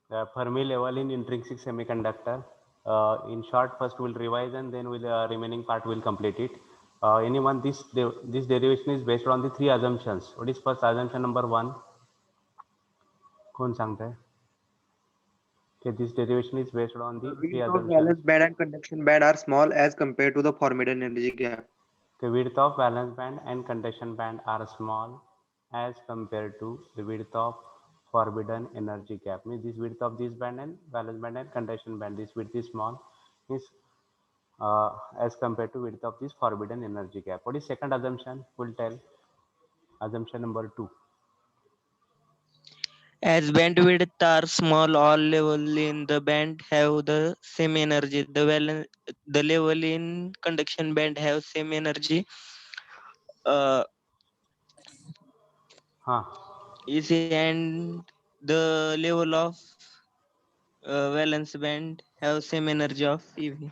the Fermi level in intrinsic semiconductor. In short, first we'll revise and then we'll remaining part will complete it. Anyone, this derivation is based on the three assumptions. What is first assumption number one? कौन सांगता है? Okay, this derivation is based on the three width of assumptions. valence band and conduction band are small as compared to the forbidden energy gap. The width of valence band and conduction band are small as compared to the width of forbidden energy gap. Means this width of this band and valence band and conduction band, this width is small, means as compared to width of this forbidden energy gap. What is second assumption? We'll tell. Assumption number 2. As bandwidth are small, all level in the band have the same energy. The level in conduction band have same energy. Huh. Easy and the level of valence band have same energy of EV.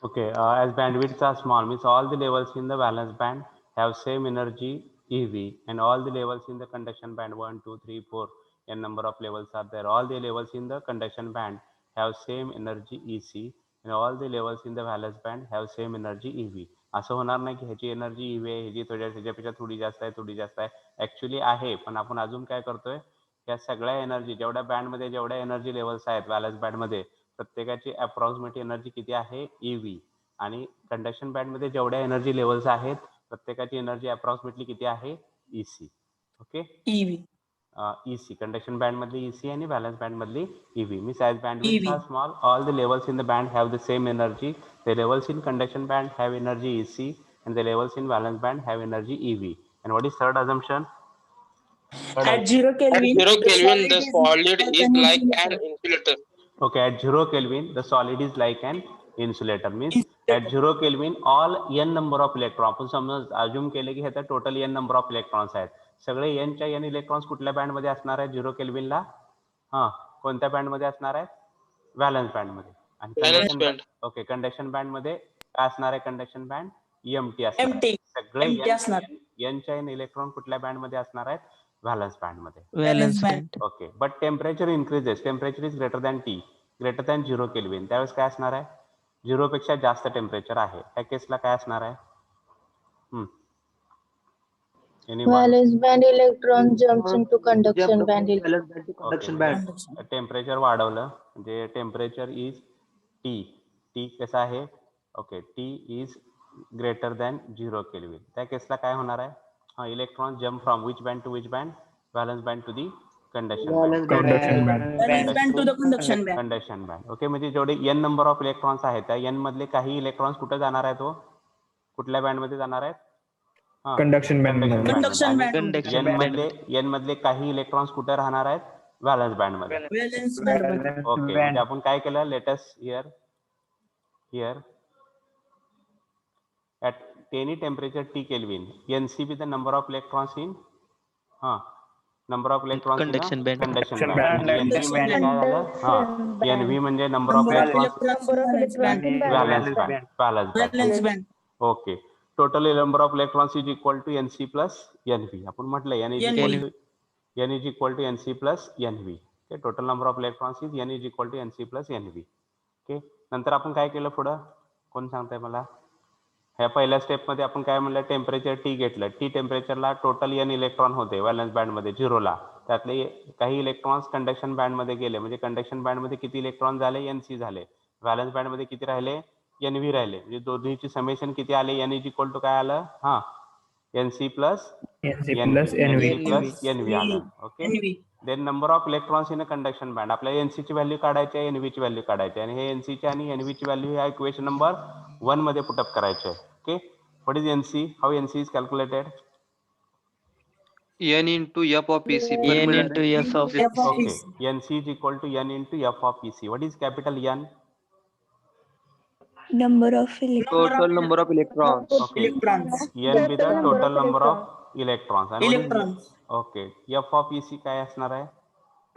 Okay, as bandwidths are small, means all the levels in the valence band have same energy EV, and all the levels in the conduction band 1, 2, 3, 4, n number of levels are there. All the levels in the conduction band have same energy EC, and all the levels in the valence band have same energy EV. असं होणार नाही की ह्याची energy EV आहे, ह्याची ह्याच्यापेक्षा थोडी जास्त आहे. ऍक्च्युली आहे, पण आपण अजून काय करतोय, या सगळ्या एनर्जी जेवढ्या बँडमध्ये जेवढ्या एनर्जी लेवल्स आहेत व्हॅलन्स बँडमध्ये, प्रत्येकाची अप्रॉक्सिमेट एनर्जी किती आहे EV, आणि कंडक्शन बँडमध्ये जेवढ्या एनर्जी लेवल्स आहेत प्रत्येकाची एनर्जी अप्रॉक्सिमेटली किती आहे EC. Okay, EC conduction band मधली EC आणि व्हॅलन्स बँड मधली EV. Means as bandwidth are small, all the levels in the band have the same energy. The levels in conduction band have energy EC and the levels in valence band have energy EV. And what is third assumption? At 0 Kelvin, the solid is like an insulator. Okay, at 0 Kelvin, the solid is like an insulator. Means at 0 Kelvin, all n number of electrons, आपण समज assume केले की ह्याचा total n number of electrons आहेत. सगळे n च्या n electrons कुठल्या band मध्ये असणार आहेत 0 केल्विनला? हा, कोणत्या बँड मध्ये असणार आहेत? व्हॅलन्स बँड मध्ये. आणि conduction band, okay, conduction band मध्ये काय असणार आहे? कंडक्शन बँड EMT असणार आहे. सगळे n च्या n इलेक्ट्रॉन कुठल्या बँड मध्ये असणार आहेत? व्हॅलन्स बँड मध्ये. Valence band. Okay, but temperature increases, temperature is greater than T, greater than 0 kelvin. त्यावेळेस काय असणार आहे? 0 पेक्षा जास्त टेम्परेचर आहे. त्या केसला काय असणार आहे? Valence band electron jumps into conduction band. Temperature वाढवलं म्हणजे टेम्परेचर इज टी कसं आहे? Okay, T is greater than 0 kelvin. त्या केसला काय होणार आहे? हा, electron jump from which band to which band? Valence band to the conduction band. Okay, म्हणजे जेवढे n नंबर ऑफ इलेक्ट्रॉन्स आहेत त्या n मधले काही इलेक्ट्रॉन्स कुठे जाणार आहेत? तो कुठल्या बँड मध्ये जाणार आहेत? Conduction band. n मधले काही इलेक्ट्रॉन्स कुठे राहणार आहेत? व्हॅलन्स बँड मध्ये. ओके, म्हणजे आपण काय केलं? Latest here at any temperature T Kelvin, Nc be the number of electrons in number of electrons Conduction band. Conduction band. Nv म्हणजे काय झालं? Nv म्हणजे number of electrons valence band. Okay, total number of electrons is equal to Nc plus Nv. आपण म्हटलं n is equal to Nc plus Nv. Okay, total number of electrons is n is equal to Nc plus Nv. Okay, नंतर आपण काय केलं पुढं? कोण सांगताय मला? ह्या पहिल्या स्टेपमध्ये आपण काय म्हणलं? टेम्परेचर T घेतलं. T टेम्परेचरला टोटल n इलेक्ट्रॉन होते व्हॅलन्स बँडमध्ये 0ला. त्यातले काही इलेक्ट्रॉन्स कंडक्शन बँडमध्ये गेले, म्हणजे कंडक्शन बँडमध्ये किती इलेक्ट्रॉन झाले? Nc झाले. व्हॅलन्स बँडमध्ये किती राहिले? Nv राहिले. म्हणजे दोन्हीची समेशन किती आले? n इज इक्वल टू काय आलं? Nc प्लस Nv आलं. Okay, then number of electrons in a conduction band. आपल्याला Nc ची व्हॅल्यू काढायची आहे, Nv ची व्हॅल्यू काढायची आहे, आणि हे Nc ची आणि Nv ची व्हॅल्यू ह्या इक्वेशन नंबर 1 मध्ये पुटअप करायचे आहे. Okay, what is Nc? How Nc is calculated? N into F of EC. N into S of Okay, Nc is equal to N into F of EC. What is capital N? Number of Total number of electrons. Okay, N be the total number of electrons. And electrons. Okay, F of EC काय असणार आहे?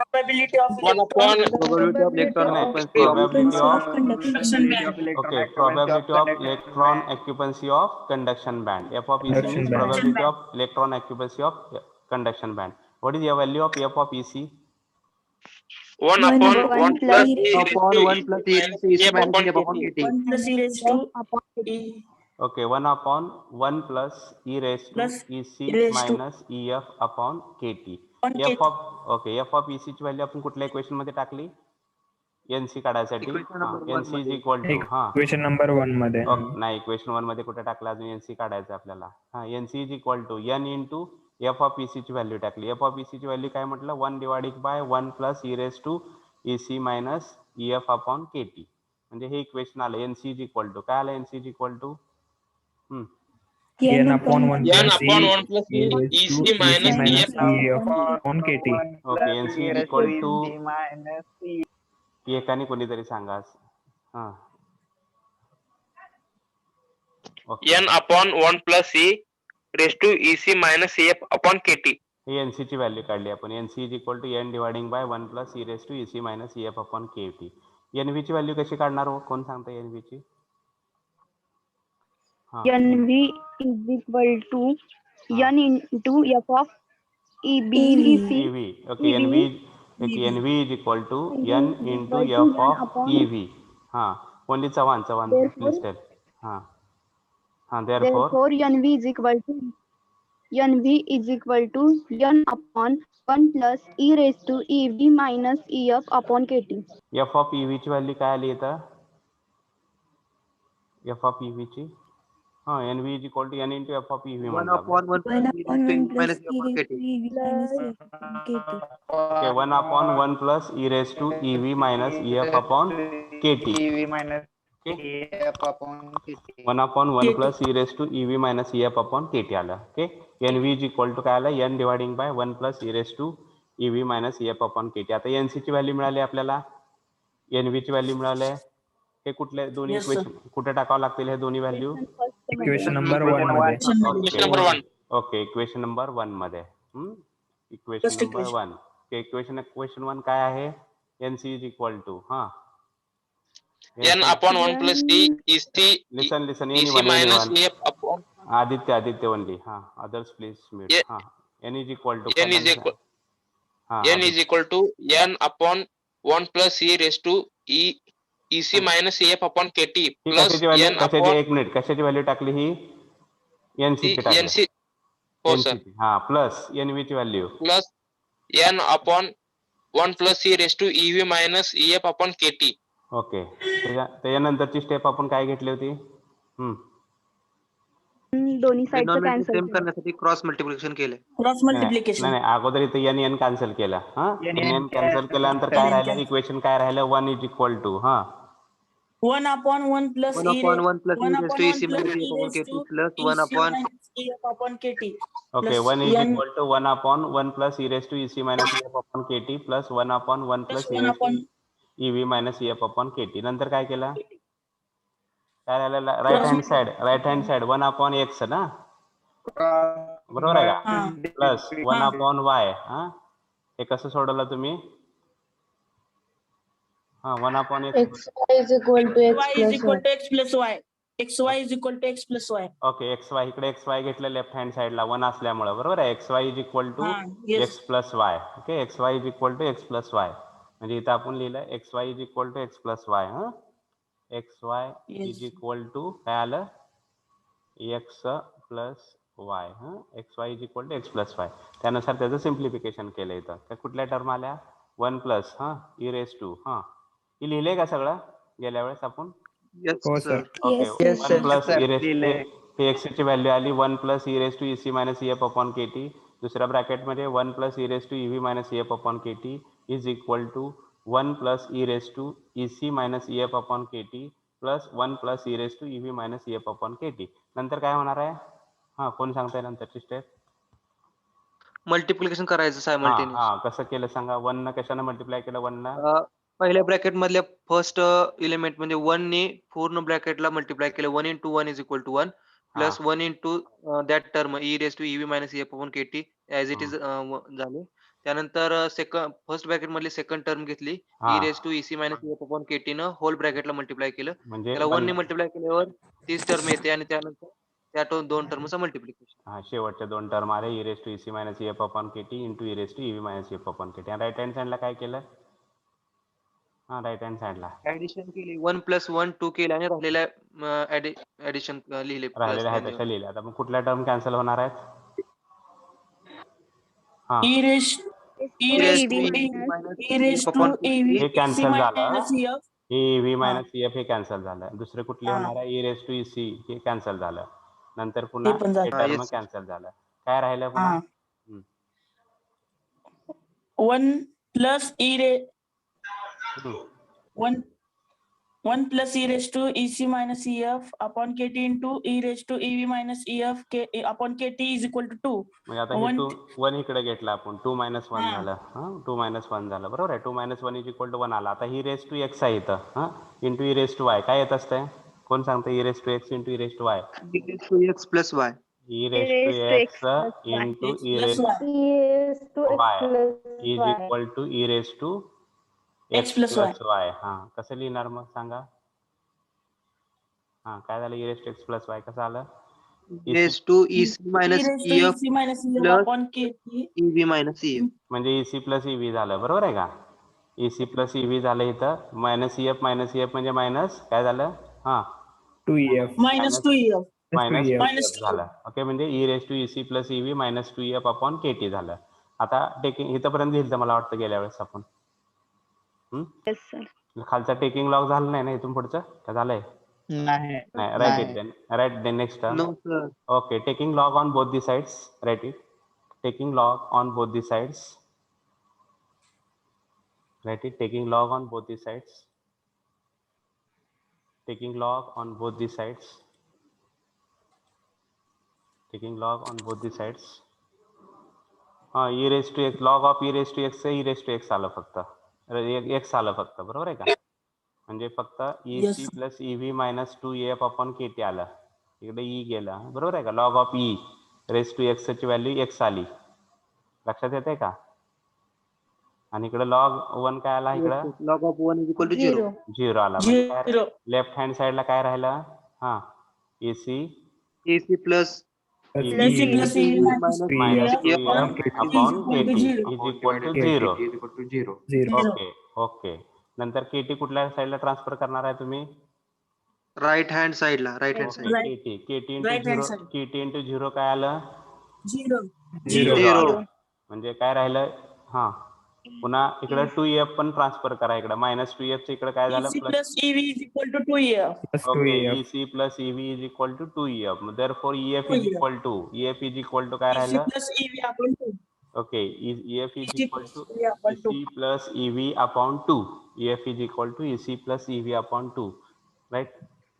Probability of 1 upon probability of electron occupancy of Probability of conduction band. okay, probability of electron occupancy of conduction band. F of EC means probability of electron occupancy of conduction band. What is the value of F of EC? 1 upon 1 plus e raised to upon e 1 plus e raised to e f minus upon f upon kt. kt. 1 plus e raised to e Okay, 1 upon 1 plus e raised to plus ec e raised to minus ef upon kt. on f kt. of okay, f of ec ची value आपण कुठल्या equation मध्ये टाकली? NC काढायसाठी Equation हा number one NC is मध्ये. Equal to हा equation number 1 मध्ये. नाही इक्वेशन 1 मध्ये कुठे टाकलं, अजून एनसी काढायचं आपल्याला. हा NC is equal to N into F of EC ची व्हॅल्यू टाकली. एफ ऑफ ईसी ची व्हॅल्यू काय म्हटलं? 1 divided by 1 plus E raise to EC minus EF upon KT. म्हणजे हे इक्वेशन आलं. एनसी इज इक्वल टू काय आलं? NC is equal to n upon 1 n plus upon e 1 plus e raised ec to ec minus minus ef e upon kt. ओके, NC is equal to एकाने कोणीतरी सांगा. हा ओके, n upon 1 plus e raised to ec minus ef upon kt. ही NC ची value काढली आपण. NC is equal to N dividing by 1 plus E raise to EC minus EF upon KT. NV ची व्हॅल्यू कशी काढणार हो? कोण सांगता एनव्ही ची? हा NV is equal to हा. N into F of EBEC. EV. Okay, NV is equal to N into F of EV. हाँ, only Chavan, please tell. हाँ, therefore NV is equal to N upon 1 plus e raised to EV minus EF upon KT. F of EV ची value काय आली इथं? F of EV ची हाँ, NV is equal to N into F of EV 1 म्हणलं. upon 1 plus e raised to e minus e upon kt. Okay, 1 upon 1 plus e raised to EV minus EF upon KT. Okay. 1 upon 1 plus e raised to EV minus EF upon KT आलं. Okay, NV is equal to काय आलं? N dividing by 1 plus e raised to EV minus EF upon KT. आता NC ची value मिळाली आपल्याला, NV ची value मिळाली. हे कुठले दोन्ही Yes, sir. इक्वेशन कुठे टाकावं लागतील हे दोन्ही व्हॅल्यू? इक्वेशन नंबर 1 मध्ये. Question number 1. Okay, equation number 1 मध्ये. Equation First number equation. 1. Okay, equation 1 काय आहे? NC इज इक्वल टू हा n upon 1 plus e is the listen ec anyone minus ef upon Aditya only. हा, others please mute. Ye- हा, n is equal to n is equal हा n is equal to n upon 1 plus e raised to ec minus ef upon kt he plus कशाची value? n कशाची? upon एक minute, कशाची value टाकली ही? NC ची टाकली. nc. हो sir. NC हा प्लस एनव्ही ची value Plus n upon 1 plus e raised to ev minus ef upon kt. Okay. त्याच्यानंतरची स्टेप आपण काय घेतली होती? दोन्ही साईडचं Denominator कॅन्सल same करण्यासाठी क्रॉस मल्टिप्लिकेशन केले. Cross multiplication. नाही, अगोदर इथे एन कॅन्सल केला. हा, एन कॅन्सल केल्यानंतर काय राहिलं? इक्वेशन काय राहिलं? 1 is equal to 1 upon 1 plus 1 e upon 1 plus e 1 raised upon to 1 ec plus minus e e upon raised kt to plus 1 ec upon minus ef upon kt. Okay. plus 1 is n equal to 1 upon 1 plus E raise to EC minus EF upon KT plus 1 upon 1 plus plus E 1 raise to upon EV minus EF upon KT. नंतर काय केलं? काय राहिलं? Right hand side 1 upon X ना, बरोबर आहे का? हा प्लस 1 हा अपॉन वाय. हा, हे कसं सोडवलं तुम्ही? हा, 1 upon x. XY is equal to X y is plus equal Y. to x plus y. xy is equal to x plus y. Okay, x y इकडे एक्स वाय घेतलं left hand साइडला 1 असल्यामुळे, बरोबर आहे. X y is equal to हा yes x plus y. Okay, x y is equal to x plus y. म्हणजे इथं आपण लिहिलं x y is equal to x plus Y. हा, x y yes is equal to काय आलं? X plus Y. हा, x y is equal to x plus Y. त्यानुसार त्याचं सिम्प्लिफिकेशन केलं इथं. त्या कुठल्या टर्म आल्या? 1 प्लस ई रेस टू. हा, ही लिहिलंय का सगळं गेल्या वेळेस आपण? Yes हो sir. Sir. Okay, Yes, 1 plus E raise हे एक्स ची व्हॅल्यू आली 1 plus E raise to EC minus EF upon KT. दुसऱ्या ब्रॅकेटमध्ये 1 plus E raise to EV minus EF upon KT is equal to 1 plus E raise to EC minus EF upon KT plus 1 plus E raise to EV minus EF upon KT. नंतर काय होणार आहे? हा, कोण सांगताय नंतरची step? Multiplication करायचं हा सायमल्टेनियस. हा, कसं केलं सांगा? 1 न कशानं मल्टिप्लाय केलं? 1 न पहिल्या ब्रॅकेट मधल्या फर्स्ट एलिमेंट म्हणजे 1 ने पूर्ण ब्रॅकेटला मल्टिप्लाय केलं. 1 into 1 is equal to 1 plus 1 into that term e raised to ev minus ef upon kt as it is झाले. त्यानंतर फर्स्ट ब्रॅकेट मधली सेकंड टर्म घेतली e raised to ec minus ef upon kt न hole ब्रॅकेटला multiply केलं. म्हणजे त्याला 1 ने multiply केल्यावर तीच टर्म येते आणि त्यानंतर त्या दोन टर्मचं मल्टिप्लिकेशन. हा, शेवटच्या दोन टर्म आले E raise to EC minus EF upon KT into E raise to EV minus EF upon KT. आणि राईट हँड साइडला काय केलं? हा राईट हँड साइडला ऍडिशन केली 1 + 1 2 केले आणि राहिलेल्या ऍडिशन लिहिले राहिलेले प्लस आहे तशा लिहिले. आता मग कुठल्या टर्म कॅन्सल होणार आहेत? हा E raised E E raised raised to to E EV minus E raised EF to upon EV हे KT. कॅन्सल झालं. minus EF. हे EV हा. मायनस EF हे कॅन्सल झालं. दुसरे कुठले हा. होणार आहे? E raised to EC हे कॅन्सल झालं. नंतर ते पुन्हा पण हे झालं. Term Yes. कॅन्सल झालं. काय राहिलं पुन्हा? हा. 1 plus E raised हम्म. 1 plus E raised to EC minus EF upon KT into E raised to EV minus EF upon KT is equal to 2. म्हणजे आता हे 1 1 इकडे घेतला आपण 2 - 1 हा. झालं. हा 2 - 1 झालं बरोबर आहे. 2 - 1 इज इक्वल टू 1 आला. आता ही रेस टू एक्स आहे इथं. हा into E raise to Y काय येत असतंय? कोण सांगतं? E raise to X into E raise to Y. E raised to X plus Y. E raise to raised to X x plus y. Into X E plus raise Y. E raised to x Y plus इज y. Equal to E raise to X plus Y. Plus Y. हा कसं लिहिणार मग सांगा? हा काय झालं? E raise to x plus Y कसं आलं? E raised to EC E minus raised to EF EC minus EF plus upon KT. EV minus EF. म्हणजे EC प्लस EV झालं बरोबर आहे का? EC प्लस EV झालं इथं. मायनस EF म्हणजे मायनस काय झालं? हा 2EF Minus 2 EF. Minus 2EF Minus EF 2 झालं. ओके म्हणजे E raise to EC plus EV minus 2EF upon KT झालं. आता टेकिंग इथंपर्यंत लिहिलं मला वाटतं गेल्या वेळेस आपण. Yes, sir. खालचा टेकिंग लॉग झालं नाही ना इथून पुढचं? का झालंय? नाही नाही right it then. Right then next term. No, sir. Okay, taking log on both the sides, write it. Taking log on both the sides. Write it, taking log on both the sides. Taking log on both the sides. Taking log on both the sides. हा e raised to x log of e raised to x say e raised to x आलं फक्त. x आलं फक्त बरोबर आहे का? म्हणजे फक्त Yes. EC plus EV minus 2EF upon KT आलं. इकडे E गेलं बरोबर आहे का? Log of E raise to X ची व्हॅल्यू x आली. लक्षात येते का? आणि इकडे लॉग 1 काय आला? इकडे Log of 1 is equal to 0. 0 आला. म्हणजे काय 0. लेफ्ट हँड साइडला काय राहिलं? हा EC AC plus plus EV EC EV plus EV minus minus EF 2EF upon upon KT is KT equal to 0. is equal to KT 0. 0. Okay okay. नंतर KT कुठल्या साईडला ट्रान्सफर करणार आहे तुम्ही? right hand side ला right hand okay side. Right. KT into Right hand 0 side. KT into 0 काय आलं? 0. 0. 0 आलं. 0. म्हणजे काय राहिलं? हा पुन्हा इकडे 2EF पण ट्रान्सफर करा. इकडे मायनस 2EF इकडे काय झालं? EC प्लस plus EV is equal to 2EF. Plus okay 2EF EC plus EV is equal to 2EF. therefore EF is 2EF. Equal to काय EC राहिलं? plus EV upon 2. Okay EF is EC equal plus to EV upon 2. EC plus EV upon 2. EF is equal to EC plus EV upon 2. Right.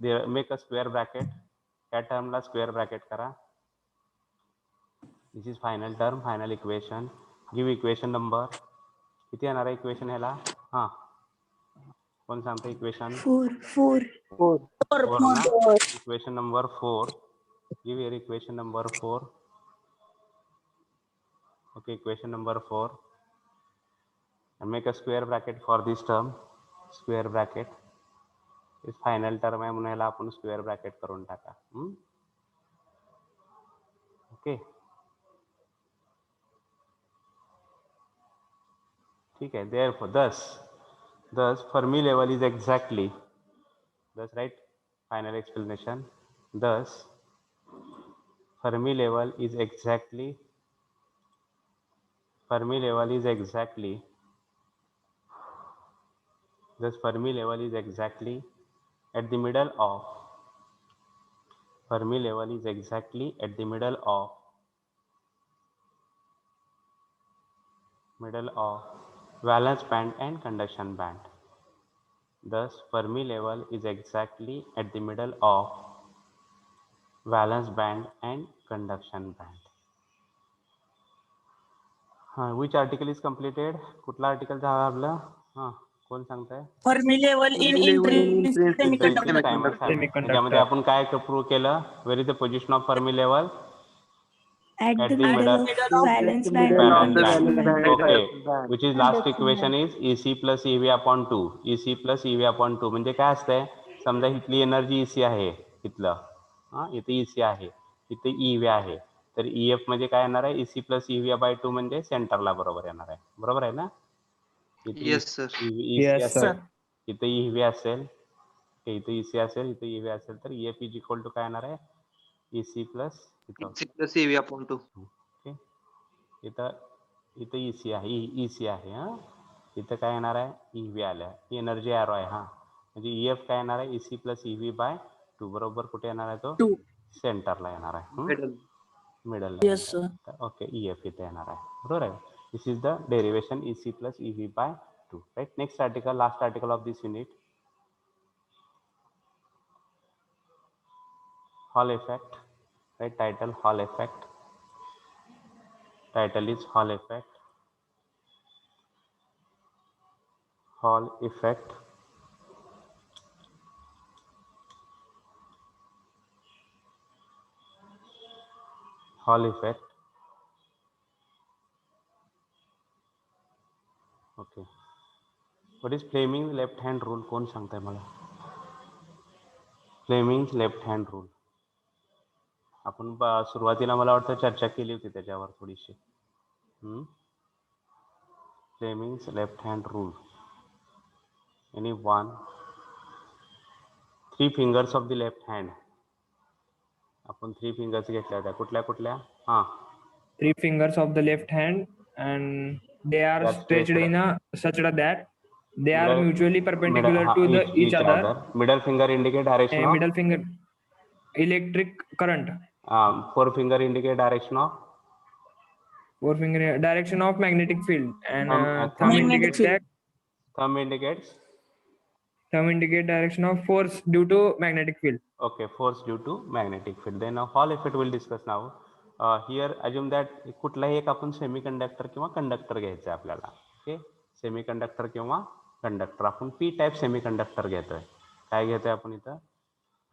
Make a square bracket. या टर्मला square bracket करा. This is final term, final equation. Give equation number. किती येणार आहे equation ह्याला? हा कोण सांगतं इक्वेशन? 4. 4. 4. 4 ना? Equation number 4. Give here equation number 4. Okay, equation number 4. And make a square bracket for this term. Square bracket is final term आहे म्हणून याला आपण स्क्वेअर ब्रॅकेट करून टाका. ओके ठीक आहे. therefore thus Fermi level is exactly, thus right, final explanation. Thus Fermi level is exactly thus Fermi level is exactly at the middle of valence band and conduction band. Thus Fermi level is exactly at the middle of valence band and conduction band. Which article is completed? कुठला article झाला आपलं? कोण सांगताय? Fermi level in intrinsic semiconductor. Semiconductor. त्याच्यामध्ये आपण काय prove केलं? Where is the position of Fermi level? At At the the middle middle. of valence band Middle of Valence the band. valence band. Okay. Band. Which is last Conduction equation is EC plus EV upon 2. EC plus EV upon 2 म्हणजे काय असतंय? समजा इथली energy EC आहे इथलं. इथे EC आहे, इथे EV आहे. तर EF म्हणजे काय येणार आहे? EC plus EV by 2 म्हणजे सेंटरला बरोबर येणार आहे. बरोबर आहे ना? इथे Yes, sir. EC Yes, असेल sir. इथे EV असेल, इथे EC असेल, इथे EV असेल, तर EF इज इक्वल टू काय येणार आहे, EC प्लस इथं, EC plus EV upon 2. Okay. इथं EC आहे, EC आहे हा. इथं काय येणार आहे, EV आल्या, ही एनर्जी एरो आहे हा, म्हणजे EF काय येणार आहे, EC प्लस EV बाय 2 बरोबर कुठे येणार आहे तो, 2. सेंटरला येणार आहे, Middle. Middle Yes, sir. Okay. EF इथे येणार आहे, बरोबर आहे. This is the derivation EC plus EV by 2, right. Next article, last article of this unit, Hall effect, right? Title Hall effect. Title is Hall effect. Hall effect. Hall effect. Okay. What is Fleming's left hand rule? कोण सांगताय मला? Fleming's left hand rule. आपण सुरुवातीला मला वाटतं चर्चा केली होती त्याच्यावर थोडीशी. Fleming's left hand rule. Anyone? 3 fingers of the left hand. आपण 3 fingers घेतल्या होत्या, कुठल्या कुठल्या? हा. 3 fingers of the left hand, and they are That's stretched stretched. in a such that they are Middle- mutually perpendicular to the each other. Middle finger indicate direction A of middle finger electric current. 4 finger indicate direction of 4 finger direction of magnetic field, and Thumb thumb Magnetic indicates field. that thumb indicates thumb indicate direction of force due to magnetic field. okay, force due to magnetic field. Then Hall effect we'll discuss now. Here assume that कुठलाही एक आपण semiconductor किंवा conductor घ्यायचं आहे आपल्याला. Okay, semiconductor किंवा conductor, आपण P type semiconductor घेतोय. काय घेतोय आपण इथं,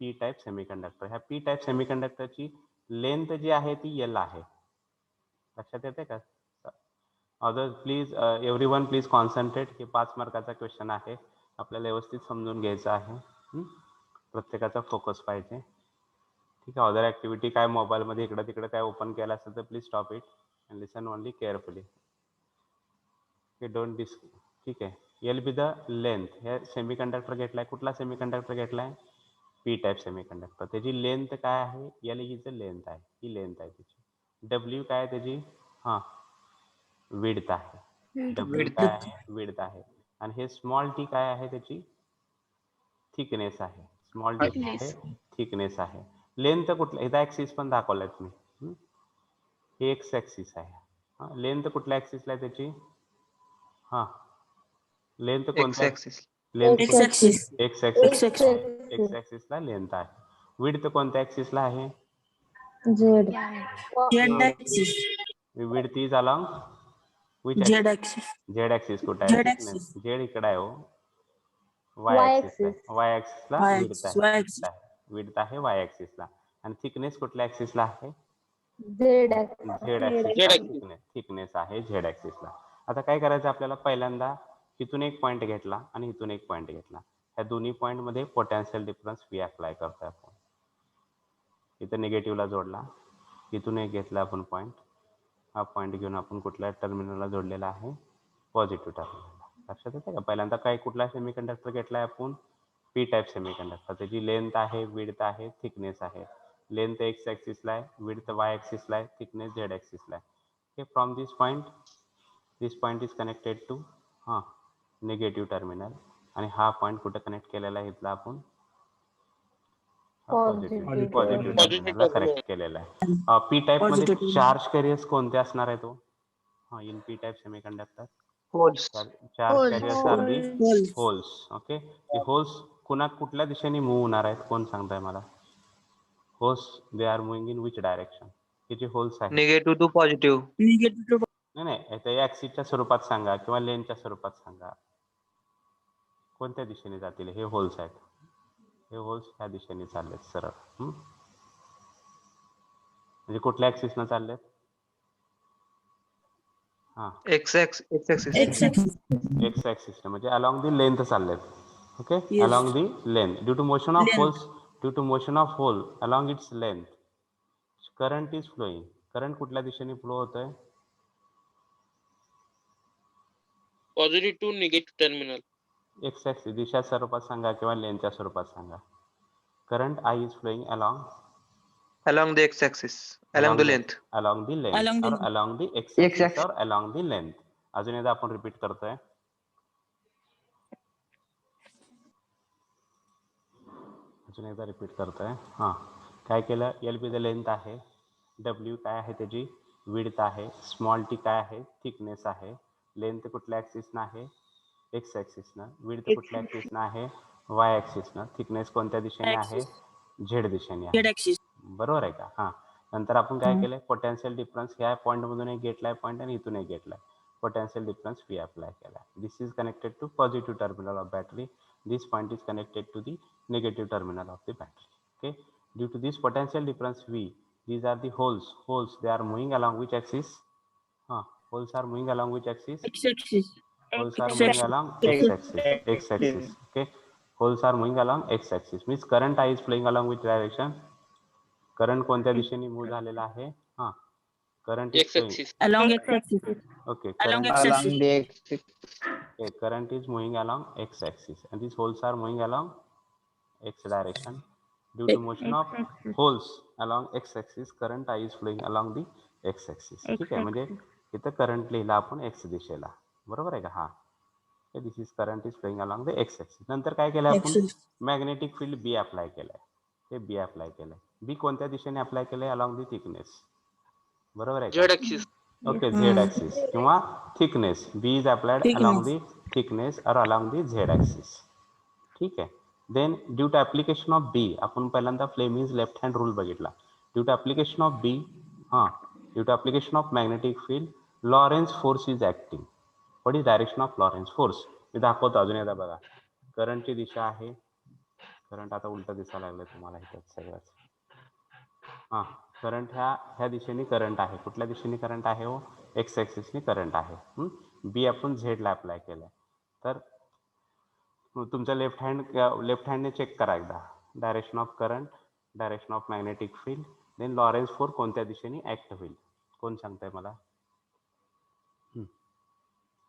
P टाइप सेमीकंडक्टर. ह्या P टाइप सेमीकंडक्टरची लेंथ जी आहे ती L आहे. लक्षात येते का? Other please everyone please concentrate. हे 5 मार्काचा क्वेश्चन आहे, आपल्याला व्यवस्थित समजून घ्यायचं आहे. प्रत्येकाचा फोकस पाहिजे, ठीक आहे. अदर ॲक्टिव्हिटी काय मोबाईलमध्ये इकडं तिकडं काय ओपन केलं असेल तर please stop it and listen only carefully. Don't ठीक आहे. L be the length. हे सेमीकंडक्टर घेतलाय, कुठला सेमीकंडक्टर घेतलाय, P टाइप सेमीकंडक्टर. त्याची लेंथ काय आहे, एल हीच लेंथ आहे, ही लेंथ आहे त्याची. W काय आहे त्याची, हां विड्थ आहे. W काय आहे, विड्थ आहे. आणि हे स्मॉल टी काय आहे, त्याची थिकनेस आहे. स्मॉल टी आहे, थिकनेस आहे. लेंथ कुठल्या, इथं ऍक्सिस पण दाखवलाय तुम्ही, हे एक्स ऍक्सिस आहे. हां, लेंथ कुठल्या ऍक्सिसला आहे त्याची, हां लेंथ कोणत्या, length X axis. X X axis, axis. X ऍक्सिसला लेंथ आहे. विड्थ कोणत्या ऍक्सिसला आहे, Z. Z axis. Width is along which Z axis. Z axis कुठे आहे, Z थिकनेस. axis. झेड इकडे आहे हो, Y वाय ऍक्सिस axis. आहे. वाय ऍक्सिसला Y विड्थ axis. आहे, Y axis. विड्थ आहे वाय ऍक्सिसला. आणि थिकनेस कुठल्या ऍक्सिसला आहे, Z axis. झेड ऍक्सिसला थिकनेस आहे, झेड ऍक्सिसला. आता काय करायचं आपल्याला, पहिल्यांदा इथून एक पॉईंट घेतला आणि इथून एक पॉईंट घेतला. ह्या दोन्ही पॉईंट मध्ये पोटेन्शियल डिफरन्स V अप्लाय करतोय आपण. इथं निगेटिव्हला जोडला, इथून एक घेतला आपण पॉईंट, हा पॉईंट घेऊन आपण कुठल्या टर्मिनलला जोडलेला आहे, पॉझिटिव्ह टर्मिनलला. लक्षात येते का? पहिल्यांदा काय, कुठला सेमीकंडक्टर घेतलाय आपण, P टाइप सेमीकंडक्टर. त्याची लेंथ आहे, विड्थ आहे, थिकनेस आहे. लेंथ एक्स ऍक्सिसला आहे, विड्थ वाय ऍक्सिसला आहे, थिकनेस झेड ऍक्सिसला आहे. Okay, from this point is connected to negative terminal. आणि हा पॉईंट कुठे कनेक्ट केलेला आहे, इथला आपण पॉझिटिव्ह टर्मिनलला कनेक्ट केलेला आहे. P टाइप मध्ये Positive. चार्ज कॅरियर्स कोणते असणार आहे तो, in P type semiconductor Holes. Charge carriers are the Holes. Holes. Okay, the holes कुठल्या दिशेने मूव्ह होणार आहेत, कोण सांगताय मला. Holes they are moving in which direction. हे जे होल्स आहेत, Negative to positive. Negative to नाही त्या ऍक्सिसच्या स्वरूपात सांगा किंवा लेनच्या स्वरूपात सांगा, कोणत्या दिशेने जातील हे होल्स आहेत. हे होल्स ह्या दिशेने चाललेत सरळ. म्हणजे कुठल्या ऍक्सिसनं चाललेत, हां X axis. X axis. X axis म्हणजे अलॉंग दी लेंथ चाललेत. Okay, Yes. Along the length due to motion of Length. Holes, due to motion of hole along its length current is flowing. Current कुठल्या दिशेने flow होतोय, Positive to negative terminal. X axis दिशा स्वरूपात सांगा किंवा लेनच्या स्वरूपात सांगा. Current I is flowing along along the x-axis, along the length. along the length Along the or length. along the x X axis axis. or along the length. अजून एकदा आपण रिपीट करतोय. अजून एकदा रिपीट करतोय. हां, काय केलं, एल बी द लेंथ आहे, डब्ल्यू काय आहे त्याची विड्थ आहे, स्मॉल टी काय आहे थिकनेस आहे, लेंथ कुठल्या ॲक्सिसनं आहे एक्स ॲक्सिसनं, विड्थ कुठल्या ॲक्सिसनं आहे वाय ॲक्सिसनं, थिकनेस कोणत्या दिशेने आहे झेड दिशेने Z आहे. axis. बरोबर आहे का? हां, नंतर आपण काय केलंय पोटेन्शियल डिफरन्स ह्या पॉईंटमधून एक घेतलाय पॉईंट आणि इथून एक घेतलाय. पोटेन्शियल डिफरन्स व्ही अप्लाय केला. This is connected to positive terminal of battery. This point is connected to the negative terminal of the battery. Okay, due to this potential difference V, these are the holes. They are moving along which axis? Holes are moving along which axis? X axis. Holes are X moving axis. along x axis. Okay, holes are moving along x axis. Means current I is flowing along which direction? Current कोणत्या दिशेने move झालेला आहे? Current is X flowing. axis. Along X axis. Okay, Along current X Along axis. the x. okay, current is moving along x axis and these holes are moving along x direction. Due to motion of holes along x axis, current I is flowing along the x axis. ठीक आहे, म्हणजे इथं current लिहिला आपण x दिशेला. बरोबर आहे का? हा, this is current is flowing along the x axis. नंतर काय केलं आपण Axis. Magnetic field B apply केलंय. हे बी अप्लाय केलंय. बी कोणत्या दिशेने अप्लाय केलंय? Along the thickness. बरोबर आहे का? Z axis. Okay, z axis किंवा thickness. B is applied along the thickness or along the z axis. ठीक आहे. Then due to application of B, आपण पहिल्यांदा फ्लेमिंग्स लेफ्ट हँड रूल बघितला. Due to application of B, due to application of magnetic field, Lorentz force is acting. What is direction of Lorentz force? मी दाखवतो अजून एकदा बघा. करंटची दिशा आहे. Current आता उलट दिसायला लागलं तुम्हाला इथं सगळंच. करंट ह्या दिशेने करंट आहे. कुठल्या दिशेने करंट आहे हो? एक्स ॲक्सिसने करंट आहे. बी आपण झेडला अप्लाय केलं. तर तुमचं लेफ्ट हँडने चेक करा एकदा. Direction of current, direction of magnetic field, then Lorentz force कोणत्या दिशेने ॲक्ट होईल? कोण सांगताय मला?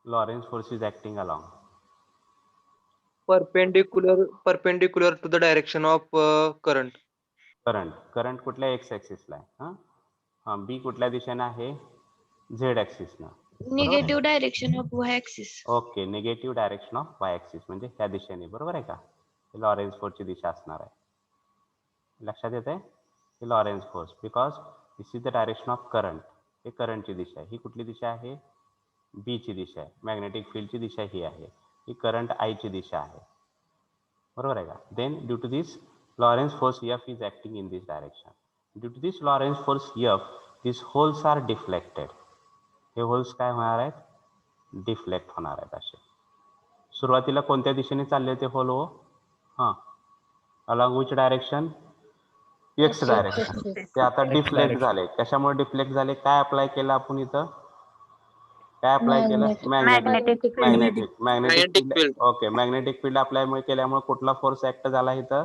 Lorentz force is acting along perpendicular to the direction of current. Current कुठल्या एक्स ॲक्सिसला आहे? बी कुठल्या दिशेने आहे? झेड ॲक्सिसनं. Negative direction of y-axis. Okay, negative direction of y axis म्हणजे ह्या दिशेने. बरोबर आहे का? हे लॉरेन्स फोर्सची दिशा असणार आहे. लक्षात येत आहे? हे Lawrence force, because this is the direction of current. हे करंटची दिशा आहे. ही कुठली दिशा आहे? बीची दिशा आहे. मॅग्नेटिक फील्डची दिशा ही आहे. ही करंट आयची दिशा आहे. बरोबर आहे का? Then due to this Lorentz force F is acting in this direction. Due to this Lorentz force F, this holes are deflected. हे होल्स काय होणार आहेत? डिफ्लेक्ट होणार आहेत असे. सुरुवातीला कोणत्या दिशेने चालले होते होल हो? Along which direction? X direction. ते आता डिफ्लेक्ट झाले. कशामुळे डिफ्लेक्ट झाले? काय अप्लाय केलं आपण इथं? काय अप्लाय केलं? Magnetic field. Okay, magnetic field apply केल्यामुळे कुठला फोर्स ऍक्ट झाला इथं?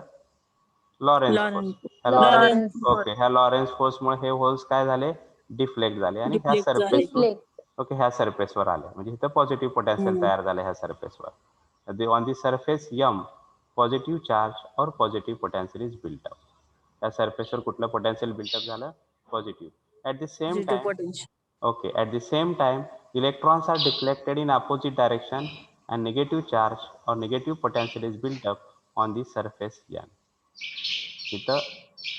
Lawrence force. ओके, ह्या लॉरेन्स फोर्समुळे हे होल्स काय झाले? डिफ्लेक्ट झाले आणि ह्या सरफेसवर, ओके, ह्या सरफेसवर आले. म्हणजे इथं पॉझिटिव्ह पोटेन्शियल तयार झालं ह्या सरफेसवर. On the surface M positive charge और positive potential is built up. या सरफेसवर कुठलं पोटेन्शियल बिल्टअप झालं? Positive. At the same time, okay, at the same time electrons are deflected in opposite direction and negative charge or negative potential is built up on the surface n. इथं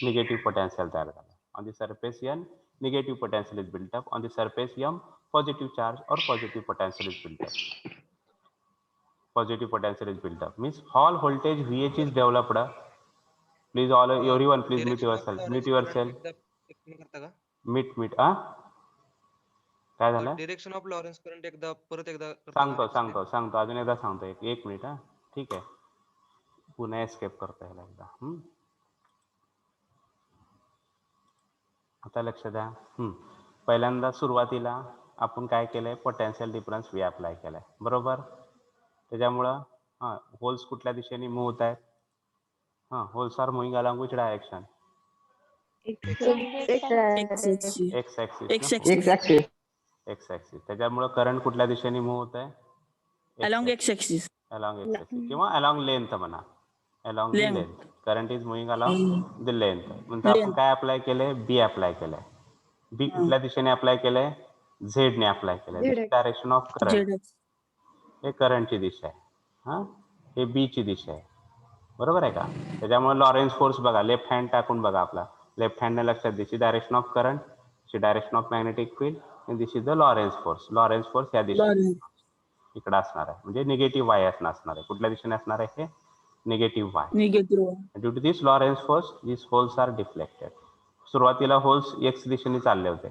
negative potential तयार झाला. On the surface n negative potential is built up. On the surface m positive charge or positive potential is built up. Positive potential is built up means hall voltage VH is developed. Please all everyone please mute yourself. Mute yourself. Mute. काय झालं? Direction of Lawrence current एकदा सांगतो अजून एकदा सांगतो. एक minute. ठीक आहे, पुन्हा एस्केप करतो ह्याला एकदा. आता लक्ष द्या. पहिल्यांदा सुरुवातीला आपण काय केलंय? पोटेन्शियल डिफरन्स व्ही अप्लाय केलाय. बरोबर. त्याच्यामुळं होल्स कुठल्या दिशेने मूव्ह होत आहेत? Holes are moving along which direction? X axis. त्याच्यामुळे करंट कुठल्या दिशेने मूव्ह होत आहे? Along X axis. along x axis किंवा along length म्हणा, along the Length. length. Current is moving along the length. म्हणजे आपण Length. काय अप्लाय केलंय, बी अप्लाय केलंय. बी कुठल्या दिशेने अप्लाय केलंय, झेड ने अप्लाय केलंय. ZX. Direction of current, ZX. हे करंटची दिशा आहे. हा, हे बी ची दिशा आहे. बरोबर आहे का? त्याच्यामुळे लॉरेन्स फोर्स बघा, लेफ्ट हँड टाकून बघा आपला, लेफ्ट हँडने लक्षात, this is direction of current, this is direction of magnetic field, आणि this is the Lorentz force. Lorentz force या दिशेने Lorentz. इकडे असणार आहे, म्हणजे निगेटिव्ह वाय असणार आहे. कुठल्या दिशेने असणार आहे, हे negative Y. Negative. Due to this Lorentz force this holes are deflected. सुरुवातीला होल्स एक्स दिशेने चालले होते,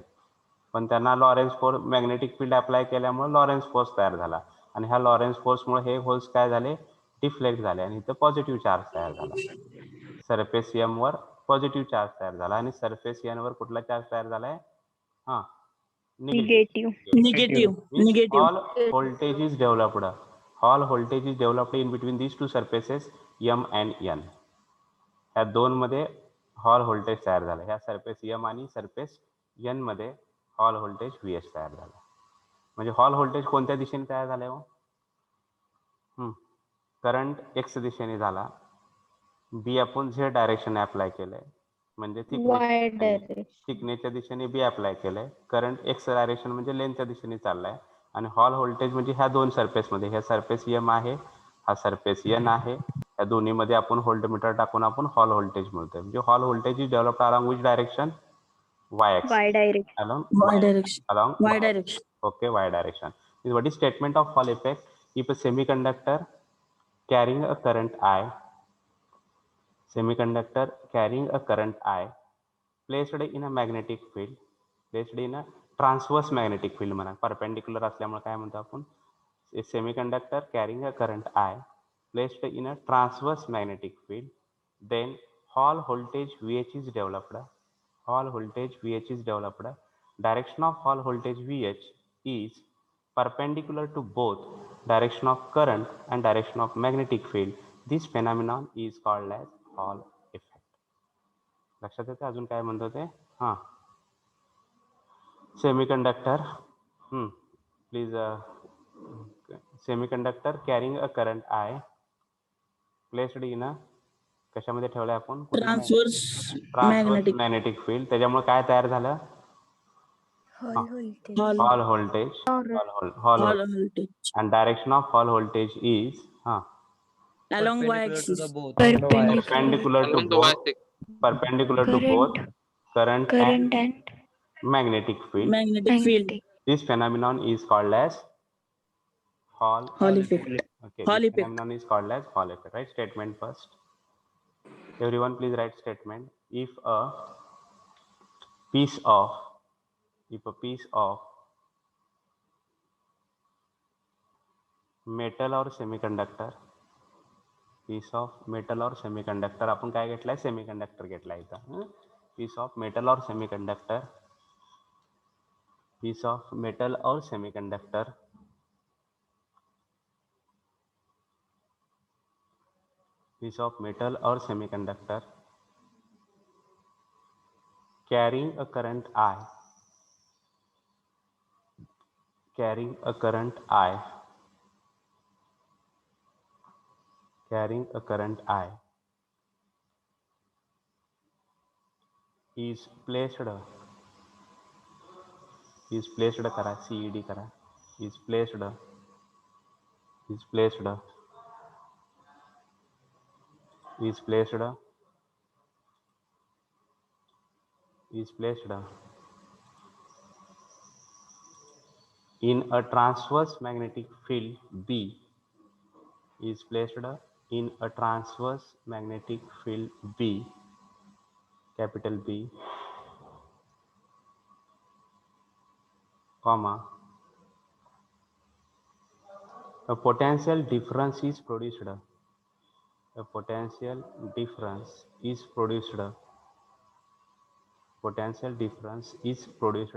पण त्यांना Lorentz force, magnetic field apply केल्यामुळे लॉरेन्स फोर्स तयार झाला, आणि ह्या लॉरेन्स फोर्समुळे हे होल्स काय झाले, डिफ्लेक्ट झाले, आणि इथं पॉझिटिव्ह चार्ज तयार झाला. सरफेस एम वर पॉझिटिव्ह चार्ज तयार झाला, आणि सरफेस एन वर कुठला चार्ज तयार झालाय, हा, Negative. Negative. Negative. all voltage is developed, all voltage is developed in between these two surfaces m and n. ह्या दोन मध्ये हॉल व्होल्टेज तयार झालं, ह्या सरफेस एम आणि सरफेस एन मध्ये हॉल व्होल्टेज व्ही एच तयार झालं. म्हणजे हॉल व्होल्टेज कोणत्या दिशेने तयार झालंय, करंट एक्स दिशेने झाला, बी आपण झेड डायरेक्शन अप्लाय केलंय, म्हणजे Y direction. थिकनेसच्या दिशेने बी अप्लाय केलंय. करंट एक्स डायरेक्शन म्हणजे लेंथच्या दिशेने चाललाय, आणि हॉल व्होल्टेज म्हणजे ह्या दोन सरफेस मध्ये, ह्या सरफेस एम आहे, हा सरफेस एन आहे, या दोन्ही मध्ये आपण व्होल्टमीटर टाकून आपण हॉल व्होल्टेज मिळतोय. म्हणजे hall voltage is developed along which direction, y axis, Y direction. Y direction. along Y direction. okay, y direction. What is statement of Hall effect? If a semiconductor carrying a current I, semiconductor carrying a current I placed in a magnetic field, placed in a transverse magnetic field म्हणा, perpendicular असल्यामुळे काय म्हणतो आपण, a semiconductor carrying a current I placed in a transverse magnetic field, then Hall voltage VH is developed. Hall voltage VH is developed. Direction of Hall voltage VH is perpendicular to both direction of current and direction of magnetic field. This phenomenon is called as Hall effect. लक्षात येते अजून काय म्हणतो ते, हां, semiconductor, please, semiconductor carrying a current I placed in a, कशामध्ये ठेवलंय आपण, Transverse transverse magnetic. Magnetic field. त्याच्यामुळे काय तयार झालं, Hall voltage. Hall. Hall voltage, Hall Hall voltage. and direction of Hall voltage is Along Y Perpendicular to the axis. both. perpendicular to Along the both, y-axis. perpendicular to both current Current and and magnetic field. Magnetic field. magnetic. This phenomenon is called as Hall. Hall effect. Okay, Hall this effect. phenomenon is called as Hall effect. Write statement first. Everyone, please write statement. If a piece of metal or semiconductor, piece of metal or semiconductor, आपण काय घेतलाय, semiconductor घेतलाय इथं. piece of metal or semiconductor, piece of metal or semiconductor piece of metal or semiconductor carrying a current I, carrying a current I, carrying a current I is placed करा, CED करा, is placed in a transverse magnetic field B, is placed in a transverse magnetic field B, capital B, comma, a potential difference is produced. A potential difference is produced. Potential difference is produced.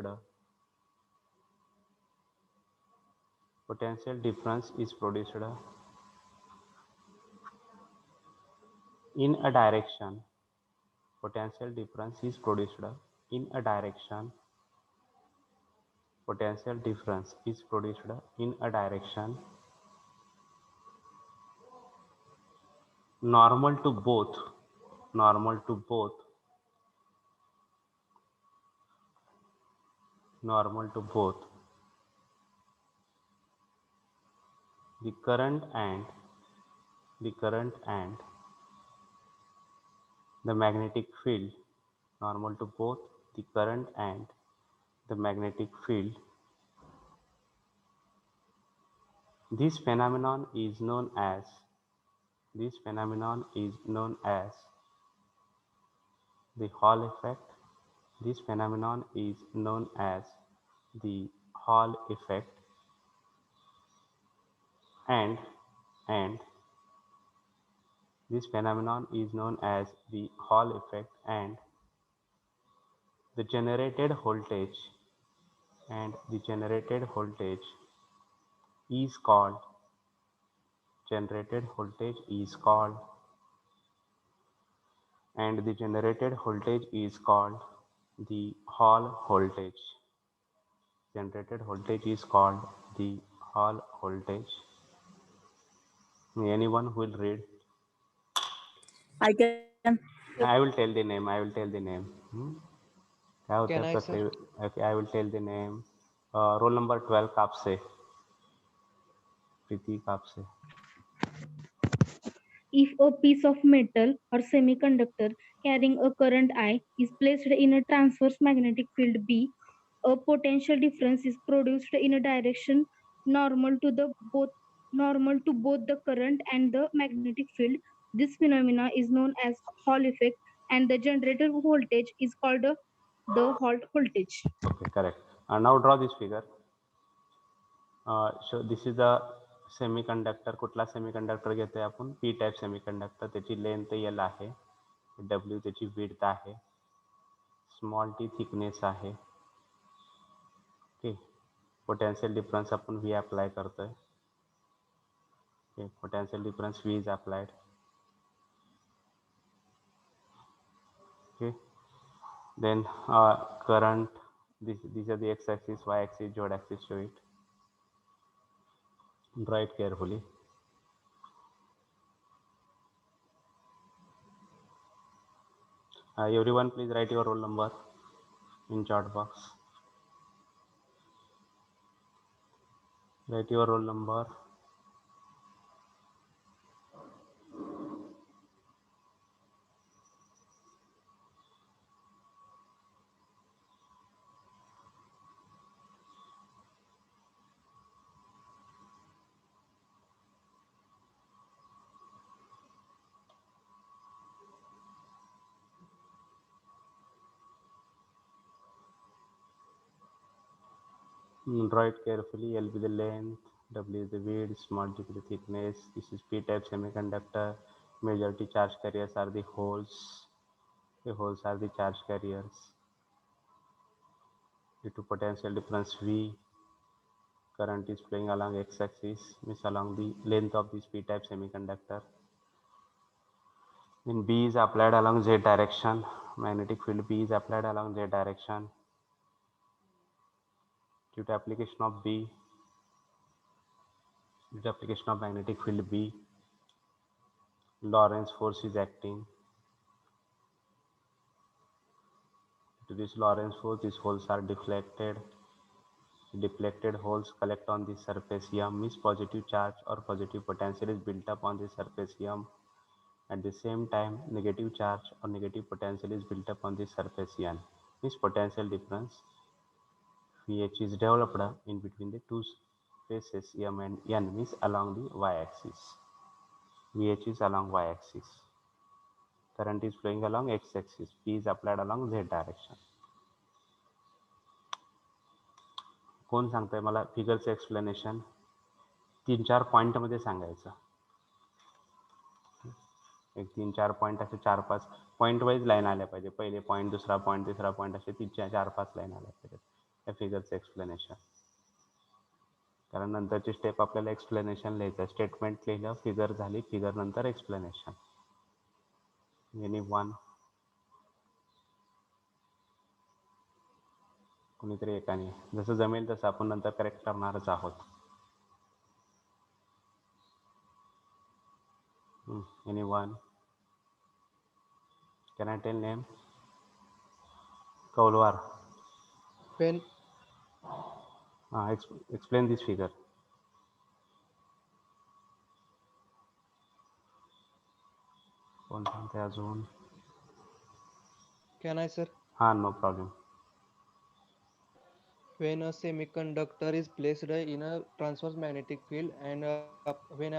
Potential difference is produced in a direction. Potential difference is produced in a direction. Potential difference is produced in a direction normal to both, normal to both, normal to both the current and the magnetic field, normal to both the current and the magnetic field. This phenomenon is known as the Hall effect. This phenomenon is known as the Hall effect, and this phenomenon is known as the Hall effect, and the generated voltage is called and the generated voltage is called the Hall voltage. Generated voltage is called the Hall voltage. Anyone who will read? I can. I will tell the name. क्या होता Can है I, sir? Okay, I will tell the name. Roll number 12 कब से? प्रीति कब से? If a piece of metal or semiconductor carrying a current I is placed in a transverse magnetic field B, a potential difference is produced in a direction normal to both the current and the magnetic field. This phenomena is known as Hall effect, and the generated voltage is called the Hall voltage. Okay, correct. Now draw this figure. So this is the semiconductor. कुठला semiconductor घेतोय आपण? P type semiconductor. त्याची length L आहे, W त्याची width आहे, small t thickness आहे. Okay, potential difference आपण V apply करतोय. Okay, potential difference V is applied. Okay, then current. These are the x-axis, y-axis, z-axis. Show it. Draw it carefully. Everyone, please write your roll number in chat box. Write your roll number. Draw it carefully. L be the length, W is the width, small t be the thickness. This is P-type semiconductor. Majority charge carriers are the holes. The holes are the charge carriers. Due to potential difference V, current is flowing along x-axis, means along the length of this P-type semiconductor. Then B is applied along Z direction. Magnetic field B is applied along Z direction. Due to application of magnetic field B, Lorentz force is acting. Due to this Lorentz force, these holes are deflected. Deflected holes collect on the surface M, means positive charge or positive potential is built up on the surface M. At the same time, negative charge or negative potential is built up on the surface N, means potential difference VH is developed in between the two faces M and N, means along the y-axis. VH is along y-axis. Current is flowing along x-axis. P is applied along Z direction. कोण सांगताय मला फिगरचं explanation? 3-4 point मध्ये सांगायचं. एक 3-4 point असे 4-5 point wise line आल्या पाहिजे. पहिले पॉइंट, दुसरा पॉइंट, तिसरा पॉइंट, असे 3-4-5 लाईन आल्या पाहिजेत या फिगरचं एक्सप्लेनेशन. कारण नंतरची स्टेप आपल्याला एक्सप्लेनेशन लिहायचं. स्टेटमेंट लिहिलं, फिगर झाली, फिगर नंतर एक्सप्लेनेशन. Any one? कुणीतरी एकाने. जसं जमेल तसं आपण नंतर करेक्ट करणारच आहोत. Anyone? Can I tell name? Kaulwar. When Explain this figure. कोण सांगते अजून? can I, sir? No problem. When a semiconductor is placed in a transverse magnetic field and when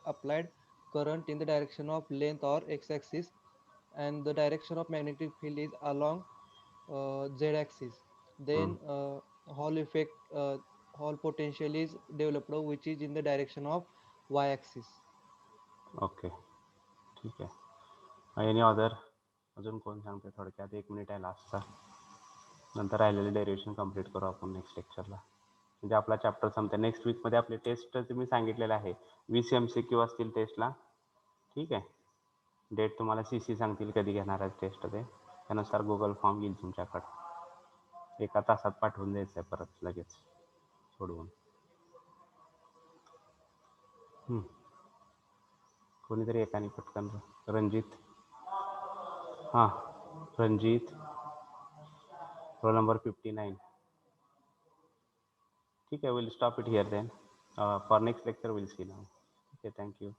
applied current in the direction of length or x-axis and the direction of magnetic field is along z-axis, then Hall effect, Hall potential is developed which is in the direction of y-axis. Okay, ठीक आहे. Any other? अजून कोण सांगते? थोडक्यात 1 minute आहे लास्टचा, नंतर राहिलेले derivation complete करू आपण नेक्स्ट लेक्चरला. म्हणजे आपला चॅप्टर संपते. नेक्स्ट वीकमध्ये आपले टेस्ट तुम्ही सांगितलेले आहे 20 MCQ असतील टेस्टला. ठीक आहे. डेट तुम्हाला CC सांगतील कधी घेणार आहे टेस्ट ते, त्यानुसार गुगल फॉर्म येईल तुमच्याकडं. 1 तासात पाठवून द्यायचं आहे परत लगेच सोडवून. कोणीतरी एकाने पटकन. रणजित. Ranjit, roll number 59. ठीक आहे, will stop it here then. For next lecture will see now. Okay, thank you.